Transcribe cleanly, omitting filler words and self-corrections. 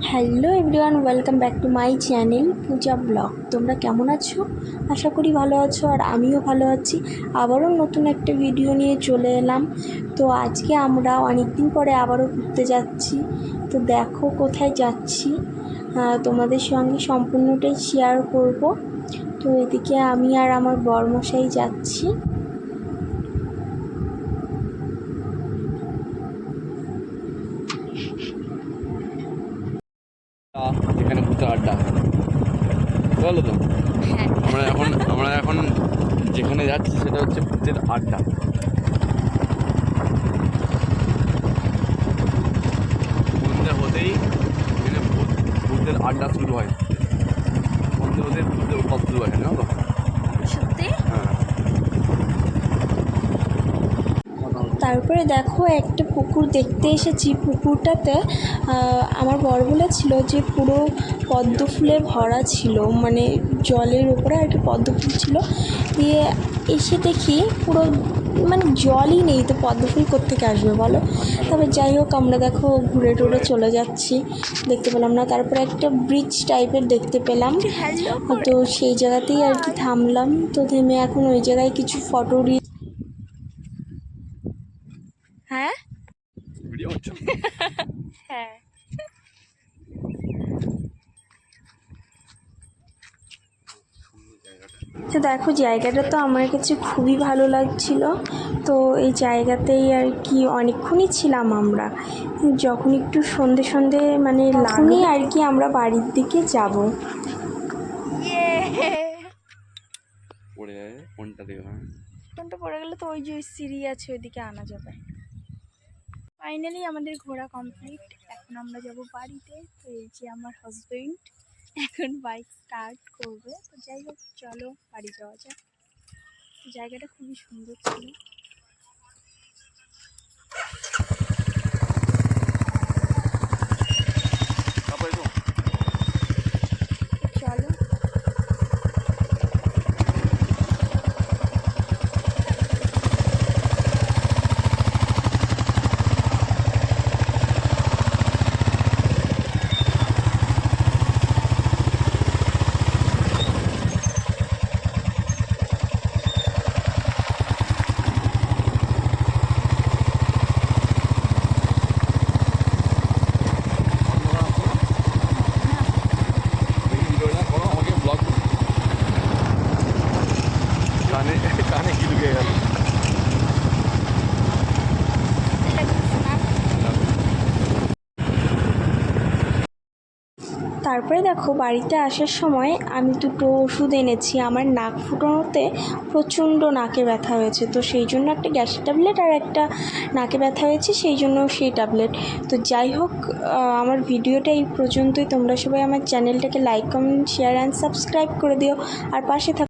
Hello everyone, welcome back to my channel Puja blog. তোমরা কেমন আছো? আশা করি ভালো আছো, আর আমিও ভালো আছি। আবারও নতুন একটা ভিডিও নিয়ে চলে এলাম। তো আজকে আমরা অনেক দিন পরে আবারও ঘুরতে যাচ্ছি। তো দেখো কোথায় যাচ্ছি, তোমাদের সঙ্গে সম্পূর্ণটাই শেয়ার করব। তো এদিকে আমি আর আমার বরমশাই যাচ্ছি। এখানে ভূতের আড্ডা বলো তো। আমরা এখন যেখানে যাচ্ছি সেটা হচ্ছে ভূতের আড্ডা। সন্ধ্যে হতেই এখানে ভূতের আড্ডা শুরু হয়। সন্ধ্যে হতেই ভূতের উৎপাত শুরু হয়, জানো তো? সত্যি? হ্যাঁ। তারপরে দেখো একটা পুকুর দেখতে এসেছি। পুকুরটাতে আমার বর বলেছিল যে পুরো পদ্ম ফুলে ভরা ছিল, মানে জলের উপরে আর কি পদ্ম ফুল ছিল। দিয়ে এসে দেখি পুরো মানে জলই নেই, তো পদ্ম ফুল কোত্থেকে আসবে বলো? তবে যাই হোক, আমরা দেখো ঘুরে টুরে চলে যাচ্ছি, দেখতে পেলাম না। তারপরে একটা ব্রিজ টাইপের দেখতে পেলাম, তো সেই জায়গাতেই আর কি থামলাম। তো থেমে এখন ওই জায়গায় কিছু ফটো হ্যাঁ ভিডিও হচ্ছে। হ্যাঁ। তো দেখো জায়গাটা তো আমার কাছে খুবই ভালো লাগছিল। তো এই জায়গাতেই আর কি অনেকক্ষণই ছিলাম আমরা। যখন একটু সন্ধে সন্ধে মানে লাগেই আর কি আমরা বাড়ির দিকে যাব। পড়ে যায় কোনটা দেখো? কোনটা পড়ে গেলে তো ওই যে সিঁড়ি আছে ওইদিকে আনা যাবে। ফাইনালি আমাদের ঘোরা কমপ্লিট। এখন আমরা যাব বাড়িতে। তো এই যে আমার হাজবেন্ড এখন বাইক স্টার্ট করবে। তো যাই হোক, চলো বাড়ি যাওয়া যাক। জায়গাটা খুবই সুন্দর ছিল। চলো। কানে কি ঢুকে গেল? তারপরে দেখো বাড়িতে আসার সময় আমি দুটো ওষুধ এনেছি। আমার নাক ফুটানোতে প্রচণ্ড নাকে ব্যথা হয়েছে, তো সেই জন্য একটা গ্যাসের ট্যাবলেট আর একটা নাকে ব্যথা হয়েছে, সেই জন্য সেই ট্যাবলেট। তো যাই হোক, আমার ভিডিওটা এই পর্যন্তই। তোমরা সবাই আমার চ্যানেলটাকে like, comment, share and subscribe করে দিও, আর পাশে